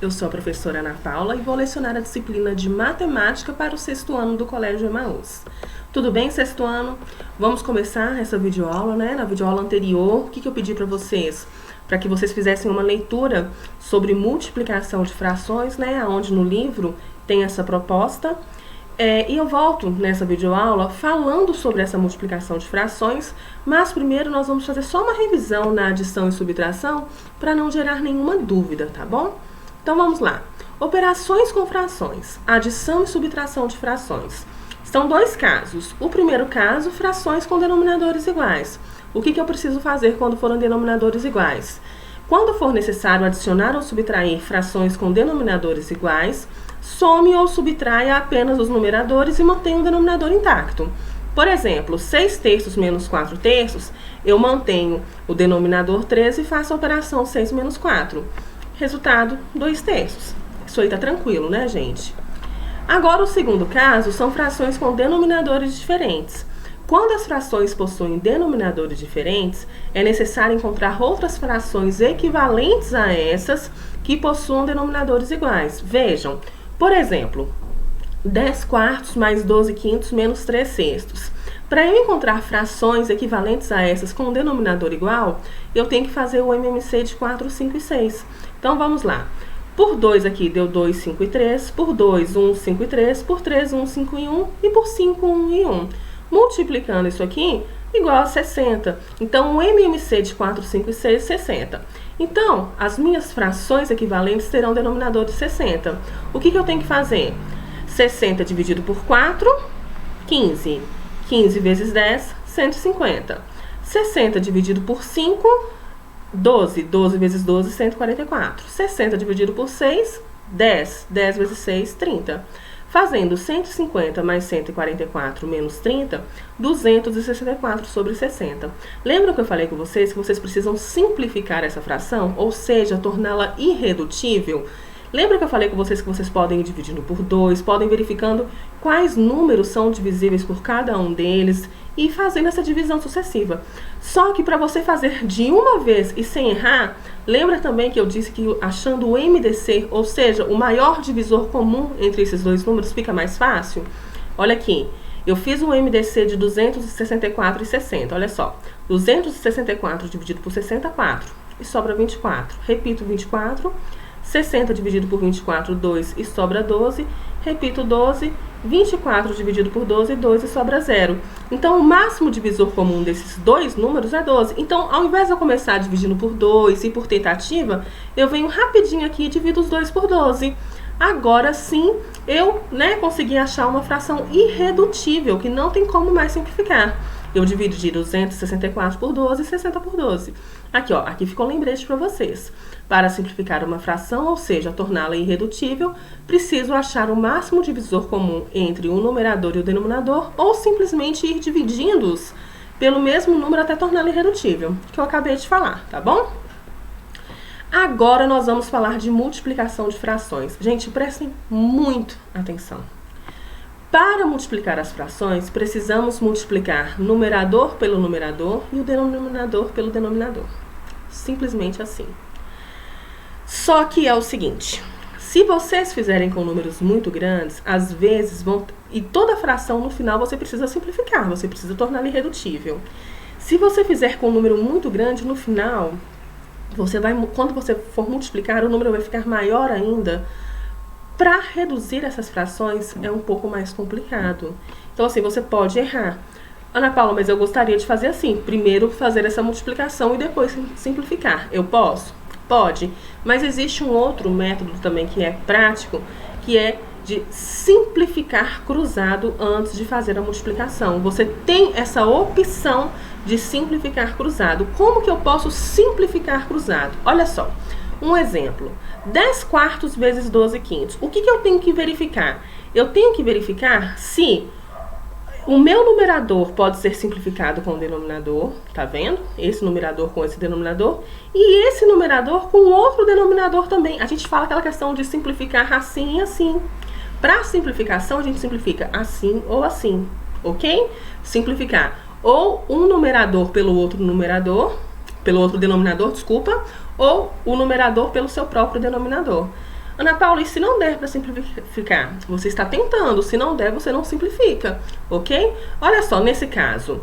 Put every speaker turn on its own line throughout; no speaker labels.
eu sou a professora Ana Paula e vou lecionar a disciplina de Matemática para o sexto ano do Colégio Emaús. Tudo bem, sexto ano? Vamos começar essa videoaula, né? Na videoaula anterior, o que eu pedi para vocês? Para que vocês fizessem uma leitura sobre multiplicação de frações, né? Onde no livro tem essa proposta. E eu volto nessa videoaula falando sobre essa multiplicação de frações, mas primeiro nós vamos fazer só uma revisão na adição e subtração para não gerar nenhuma dúvida, tá bom? Então vamos lá. Operações com frações, adição e subtração de frações. São dois casos. O primeiro caso, frações com denominadores iguais. O que eu preciso fazer quando forem denominadores iguais? Quando for necessário adicionar ou subtrair frações com denominadores iguais, some ou subtraia apenas os numeradores e mantenha o denominador intacto. Por exemplo, 6 terços menos 4 terços, eu mantenho o denominador 13 e faço a operação 6 menos 4. Resultado, 2 terços. Isso aí tá tranquilo, né, gente? Agora, o segundo caso são frações com denominadores diferentes. Quando as frações possuem denominadores diferentes, é necessário encontrar outras frações equivalentes a essas que possuam denominadores iguais. Vejam, por exemplo, 10 quartos mais 12 quintos menos 3 sextos. Para eu encontrar frações equivalentes a essas com um denominador igual, eu tenho que fazer o MMC de 4, 5 e 6. Então, vamos lá. Por 2 aqui deu 2, 5 e 3. Por 2, 1, 5 e 3. Por 3, 1, 5 e 1. E por 5, 1 e 1. Multiplicando isso aqui, igual a 60. Então, o MMC de 4, 5 e 6 é 60. Então, as minhas frações equivalentes terão denominador de 60. O que eu tenho que fazer? 60 dividido por 4, 15. 15 vezes 10, 150. 60 dividido por 5, 12. 12 vezes 12, 144. 60 dividido por 6, 10. 10 vezes 6, 30. Fazendo 150 mais 144 menos 30, 264 sobre 60. Lembram que eu falei com vocês que vocês precisam simplificar essa fração, ou seja, torná-la irredutível? Lembra que eu falei com vocês que vocês podem ir dividindo por 2, podem verificando quais números são divisíveis por cada um deles e fazendo essa divisão sucessiva. Só que para você fazer de uma vez e sem errar, lembra também que eu disse que achando o MDC, ou seja, o maior divisor comum entre esses dois números, fica mais fácil? Olha aqui, eu fiz um MDC de 264 e 60, olha só. 264 dividido por 64 e sobra 24. Repito 24. 60 dividido por 24, 2 e sobra 12. Repito 12. 24 dividido por 12, 2 e sobra 0. Então, o máximo divisor comum desses dois números é 12. Então, ao invés de eu começar dividindo por 2 e por tentativa, eu venho rapidinho aqui e divido os dois por 12. Agora sim, eu consegui achar uma fração irredutível, que não tem como mais simplificar. Eu divido de 264 por 12 e 60 por 12. Aqui, ó, aqui ficou um lembrete para vocês. Para simplificar uma fração, ou seja, torná-la irredutível, preciso achar o máximo divisor comum entre o numerador e o denominador, ou simplesmente ir dividindo-os pelo mesmo número até torná-la irredutível, que eu acabei de falar, tá bom? Agora nós vamos falar de multiplicação de frações. Gente, prestem muito atenção. Para multiplicar as frações, precisamos multiplicar numerador pelo numerador e o denominador pelo denominador. Simplesmente assim. Só que é o seguinte, se vocês fizerem com números muito grandes, às vezes vão... E toda fração no final você precisa simplificar, você precisa torná-la irredutível. Se você fizer com um número muito grande, no final, quando você for multiplicar, o número vai ficar maior ainda. Para reduzir essas frações é um pouco mais complicado. Então, assim, você pode errar. Ana Paula, mas eu gostaria de fazer assim. Primeiro fazer essa multiplicação e depois simplificar. Eu posso? Pode. Mas existe um outro método também que é prático, que é de simplificar cruzado antes de fazer a multiplicação. Você tem essa opção de simplificar cruzado. Como que eu posso simplificar cruzado? Olha só. Um exemplo, 10 quartos vezes 12 quintos. O que eu tenho que verificar? Eu tenho que verificar se o meu numerador pode ser simplificado com o denominador, tá vendo? Esse numerador com esse denominador, e esse numerador com outro denominador também. A gente fala aquela questão de simplificar assim e assim. Para simplificação, a gente simplifica assim ou assim, ok? Simplificar ou um numerador pelo outro denominador, desculpa, ou o numerador pelo seu próprio denominador. Ana Paula, e se não der para simplificar? Você está tentando, se não der, você não simplifica, ok? Olha só, nesse caso,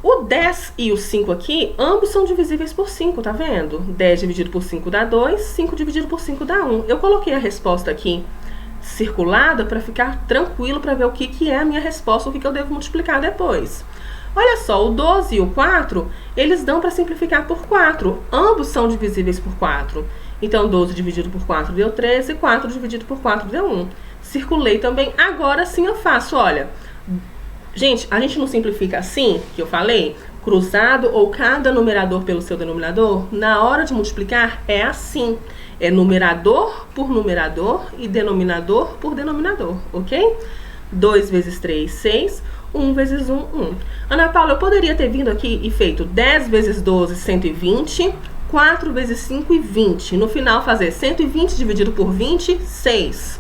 o 10 e o 5 aqui, ambos são divisíveis por 5, tá vendo? 10 dividido por 5 dá 2, 5 dividido por 5 dá 1. Eu coloquei a resposta aqui circulada para ficar tranquilo, para ver o que é a minha resposta, o que eu devo multiplicar depois. Olha só, o 12 e o 4, eles dão para simplificar por 4. Ambos são divisíveis por 4. Então, 12 dividido por 4 deu 13, 4 dividido por 4 deu 1. Circulei também. Agora sim eu faço, olha. Gente, a gente não simplifica assim, que eu falei, cruzado ou cada numerador pelo seu denominador? Na hora de multiplicar, é assim. É numerador por numerador e denominador por denominador, ok? 2 vezes 3, 6. 1 vezes 1, 1. Ana Paula, eu poderia ter vindo aqui e feito 10 vezes 12, 120. 4 vezes 5 e 20. No final, fazer 120 dividido por 20, 6.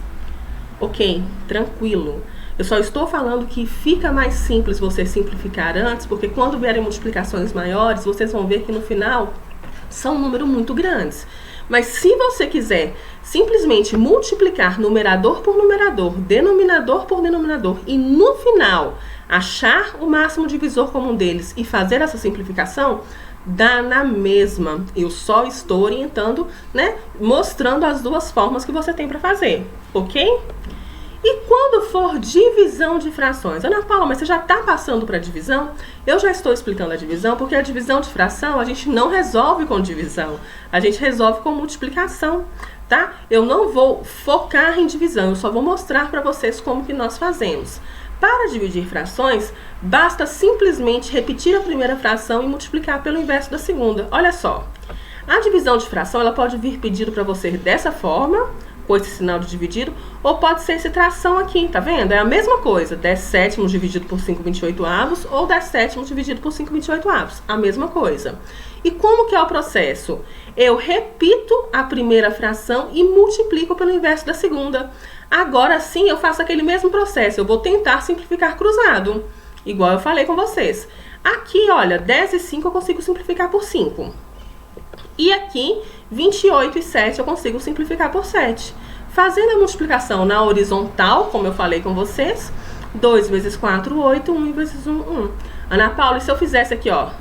Ok, tranquilo. Eu só estou falando que fica mais simples você simplificar antes, porque quando vierem multiplicações maiores, vocês vão ver que no final são números muito grandes. Mas se você quiser simplesmente multiplicar numerador por numerador, denominador por denominador, e no final achar o máximo divisor comum deles e fazer essa simplificação, dá na mesma. Eu só estou orientando, né? Mostrando as duas formas que você tem para fazer, ok? E quando for divisão de frações? Ana Paula, mas você já está passando para divisão? Eu já estou explicando a divisão, porque a divisão de fração a gente não resolve com divisão. A gente resolve com multiplicação, tá? Eu não vou focar em divisão, eu só vou mostrar para vocês como que nós fazemos. Para dividir frações, basta simplesmente repetir a primeira fração e multiplicar pelo inverso da segunda. Olha só, a divisão de fração ela pode vir pedido para você dessa forma, com esse sinal de dividido, ou pode ser esse tração aqui, tá vendo? É a mesma coisa, 10 sétimos dividido por 5/28avos ou 10 sétimos dividido por 5/28avos, a mesma coisa. E como que é o processo? Eu repito a primeira fração e multiplico pelo inverso da segunda. Agora sim eu faço aquele mesmo processo, eu vou tentar simplificar cruzado, igual eu falei com vocês. Aqui, olha, 10 e 5 eu consigo simplificar por 5. E aqui, 28 e 7 eu consigo simplificar por 7. Fazendo a multiplicação na horizontal, como eu falei com vocês, 2 vezes 4, 8, 1 vezes 1, 1. Ana Paula, e se eu fizesse aqui, ó,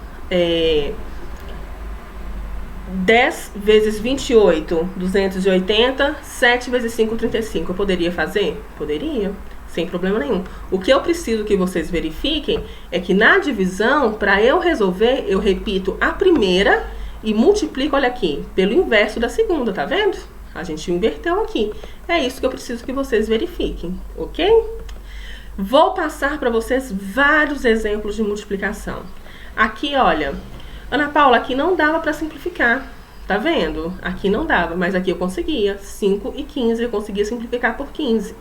10 vezes 28, 280, 7 vezes 5, 35. Eu poderia fazer? Poderia, sem problema nenhum. O que eu preciso que vocês verifiquem é que na divisão, para eu resolver, eu repito a primeira e multiplico, olha aqui, pelo inverso da segunda, tá vendo? A gente inverteu aqui. É isso que eu preciso que vocês verifiquem, ok? Vou passar para vocês vários exemplos de multiplicação. Aqui, olha, Ana Paula, aqui não dava para simplificar, tá vendo? Aqui não dava, mas aqui eu conseguia. 5 e 15, eu conseguia simplificar por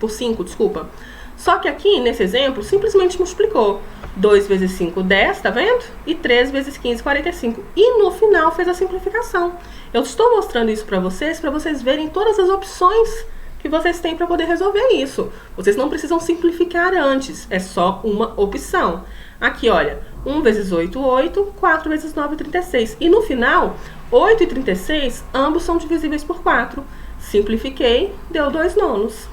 5, desculpa. Só que aqui, nesse exemplo, simplesmente multiplicou. 2 vezes 5, 10, tá vendo? E 3 vezes 15, 45. E no final fez a simplificação. Eu estou mostrando isso para vocês verem todas as opções que vocês têm para poder resolver isso. Vocês não precisam simplificar antes, é só uma opção. Aqui, olha, 1 vezes 8, 8, 4 vezes 9, 36. E no final, 8 e 36, ambos são divisíveis por 4. Simplifiquei, deu 2 nonos.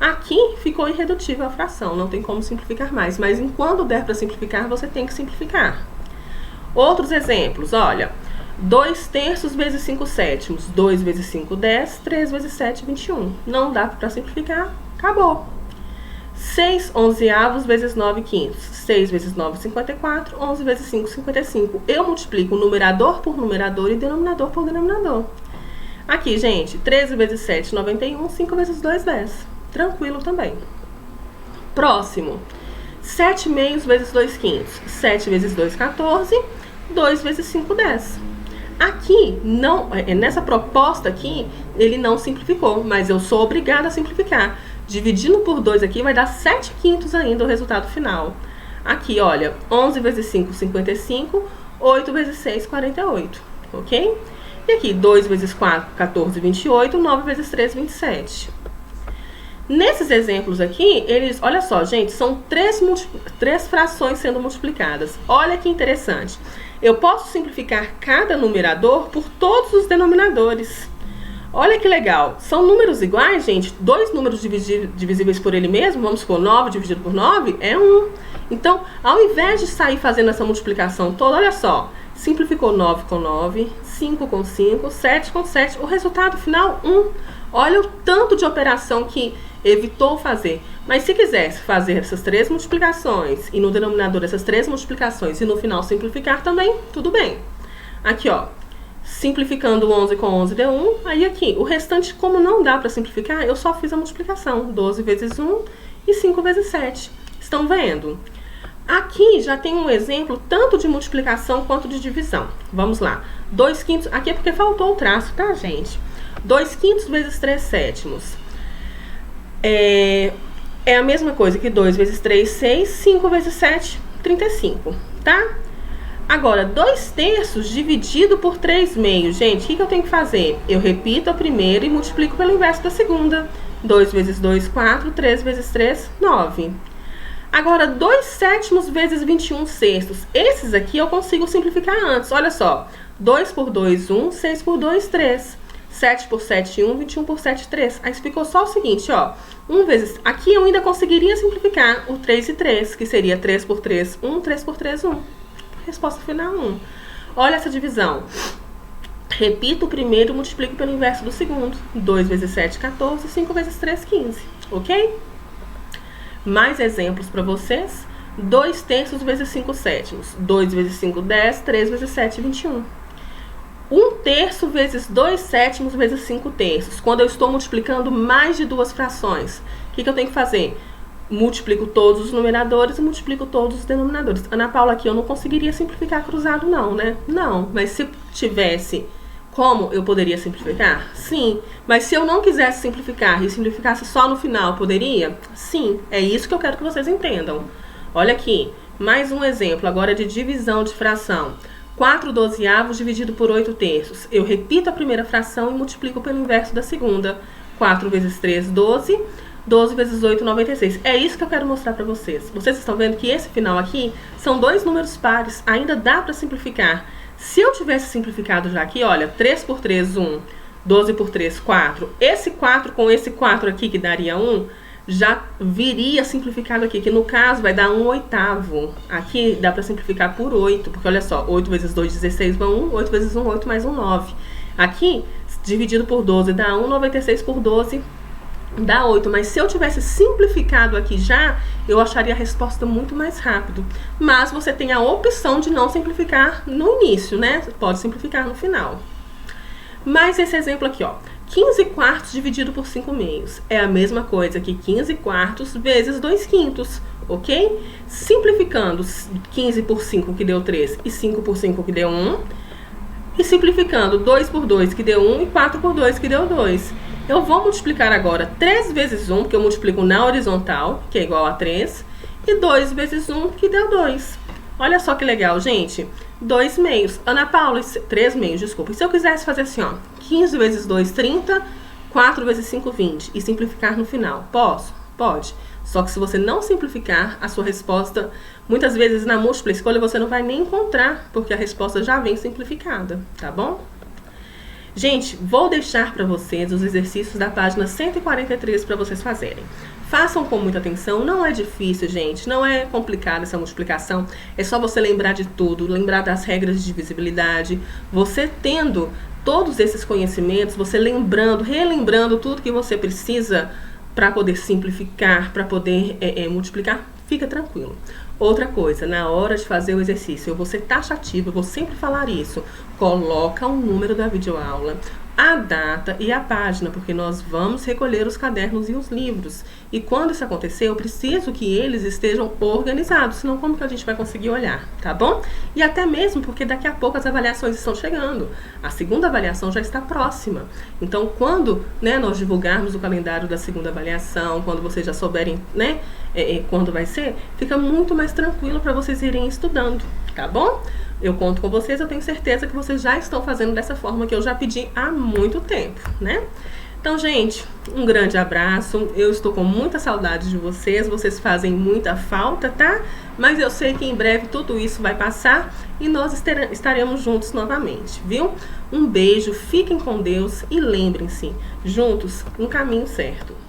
Aqui ficou irredutível a fração, não tem como simplificar mais. Mas enquanto der para simplificar, você tem que simplificar. Outros exemplos, olha. 2 terços vezes 5 sétimos. 2 vezes 5, 10. 3 vezes 7, 21. Não dá para simplificar, acabou. 6 onzeavos vezes 9 quintos. 6 vezes 9, 54. 11 vezes 5, 55. Eu multiplico numerador por numerador e denominador por denominador. Aqui, gente, 13 vezes 7, 91. 5 vezes 2, 10. Tranquilo também. Próximo. 7 meios vezes 2 quintos. 7 vezes 2, 14. 2 vezes 5, 10. Aqui, não, nessa proposta aqui, ele não simplificou, mas eu sou obrigada a simplificar. Dividindo por 2 aqui, vai dar 7 quintos ainda o resultado final. Aqui, olha, 11 vezes 5, 55. 8 vezes 6, 48. Ok? E aqui, 2 vezes 4, 14, 28. 9 vezes 3, 27. Nesses exemplos aqui, eles, olha só, gente, são três frações sendo multiplicadas. Olha que interessante. Eu posso simplificar cada numerador por todos os denominadores. Olha que legal. São números iguais, gente. Dois números divisíveis por ele mesmo. Vamos supor, 9 dividido por 9 é 1. Então, ao invés de sair fazendo essa multiplicação toda, olha só. Simplificou 9 com 9, 5 com 5, 7 com 7. O resultado final, 1. Olha o tanto de operação que evitou fazer. Mas se quisesse fazer essas 3 multiplicações, e no denominador essas 3 multiplicações, e no final simplificar também, tudo bem. Aqui, ó. Simplificando 11 com 11 deu 1. Aí aqui, o restante, como não dá para simplificar, eu só fiz a multiplicação. 12 vezes 1 e 5 vezes 7. Estão vendo? Aqui já tem um exemplo tanto de multiplicação quanto de divisão. Vamos lá. 2 quintos, aqui é porque faltou o traço, tá, gente? 2 quintos vezes 3 sétimos. É a mesma coisa que 2 vezes 3, 6. 5 vezes 7, 35, tá? Agora, 2 terços dividido por 3 meios. Gente, o que eu tenho que fazer? Eu repito a primeira e multiplico pelo inverso da segunda. 2 vezes 2, 4. 3 vezes 3, 9. Agora, 2 sétimos vezes 21 sextos. Esses aqui eu consigo simplificar antes. Olha só. 2 por 2, 1. 6 por 2, 3. 7 por 7, 1. 21 por 7, 3. Aí ficou só o seguinte, ó. 1 vezes... Aqui eu ainda conseguiria simplificar o 3 e 3, que seria 3 por 3, 1. 3 por 3, 1. Resposta final, 1. Olha essa divisão. Repito o primeiro e multiplico pelo inverso do segundo. 2 vezes 7, 14. 5 vezes 3, 15. Ok? Mais exemplos para vocês. 2 terços vezes 5 sétimos. 2 vezes 5, 10. 3 vezes 7, 21. 1 terço vezes 2 sétimos vezes 5 terços. Quando eu estou multiplicando mais de 2 frações, o que eu tenho que fazer? Multiplico todos os numeradores e multiplico todos os denominadores. Ana Paula, aqui eu não conseguiria simplificar cruzado não, né? Não, mas se tivesse como, eu poderia simplificar? Sim. Mas se eu não quisesse simplificar e simplificasse só no final, poderia? Sim. É isso que eu quero que vocês entendam. Olha aqui, mais um exemplo agora de divisão de fração. 4 dozeavos dividido por 8 terços. Eu repito a primeira fração e multiplico pelo inverso da segunda. 4 vezes 3, 12. 12 vezes 8, 96. É isso que eu quero mostrar para vocês. Vocês estão vendo que esse final aqui são 2 números pares. Ainda dá para simplificar. Se eu tivesse simplificado já aqui, olha, 3 por 3, 1. 12 por 3, 4. Esse 4 com esse 4 aqui, que daria 1, já viria simplificado aqui, que no caso vai dar 1/8. Aqui dá para simplificar por 8, porque olha só, 8 vezes 2, 16, vai 1. 8 vezes 1, 8 mais 1, 9. Aqui, dividido por 12 dá 1, 96 por 12 dá 8, mas se eu tivesse simplificado aqui já, eu acharia a resposta muito mais rápido. Mas você tem a opção de não simplificar no início, né? Você pode simplificar no final. Mas esse exemplo aqui, ó. 15 quartos dividido por 5 meios. É a mesma coisa que 15 quartos vezes 2 quintos, ok? Simplificando 15 por 5, que deu 3, e 5 por 5, que deu 1. E simplificando 2 por 2, que deu 1, e 4 por 2, que deu 2. Eu vou multiplicar agora 3 vezes 1, porque eu multiplico na horizontal, que é igual a 3, e 2 vezes 1, que deu 2. Olha só que legal, gente. 2 meios. Ana Paula, 3 meios, desculpa. E se eu quisesse fazer assim, ó, 15 vezes 2, 30, 4 vezes 5, 20, e simplificar no final, posso? Pode. Só que se você não simplificar, a sua resposta, muitas vezes na múltipla escolha, você não vai nem encontrar, porque a resposta já vem simplificada, tá bom? Gente, vou deixar para vocês os exercícios da página 143 para vocês fazerem. Façam com muita atenção, não é difícil, gente, não é complicada essa multiplicação. É só você lembrar de tudo, lembrar das regras de divisibilidade. Você tendo todos esses conhecimentos, você lembrando, relembrando tudo que você precisa para poder simplificar, para poder multiplicar, fica tranquilo. Outra coisa, na hora de fazer o exercício, eu vou ser taxativa, eu vou sempre falar isso. Coloca o número da videoaula, a data e a página, porque nós vamos recolher os cadernos e os livros. E quando isso acontecer, eu preciso que eles estejam organizados, senão como que a gente vai conseguir olhar, tá bom? E até mesmo porque daqui a pouco as avaliações estão chegando. A segunda avaliação já está próxima. Então, quando nós divulgarmos o calendário da segunda avaliação, quando vocês já souberem, quando vai ser, fica muito mais tranquilo para vocês irem estudando, tá bom? Eu conto com vocês, eu tenho certeza que vocês já estão fazendo dessa forma que eu já pedi há muito tempo, né? Então, gente, um grande abraço. Eu estou com muita saudade de vocês fazem muita falta, tá? Mas eu sei que em breve tudo isso vai passar e nós estaremos juntos novamente, viu? Um beijo, fiquem com Deus e lembrem-se, juntos, no caminho certo.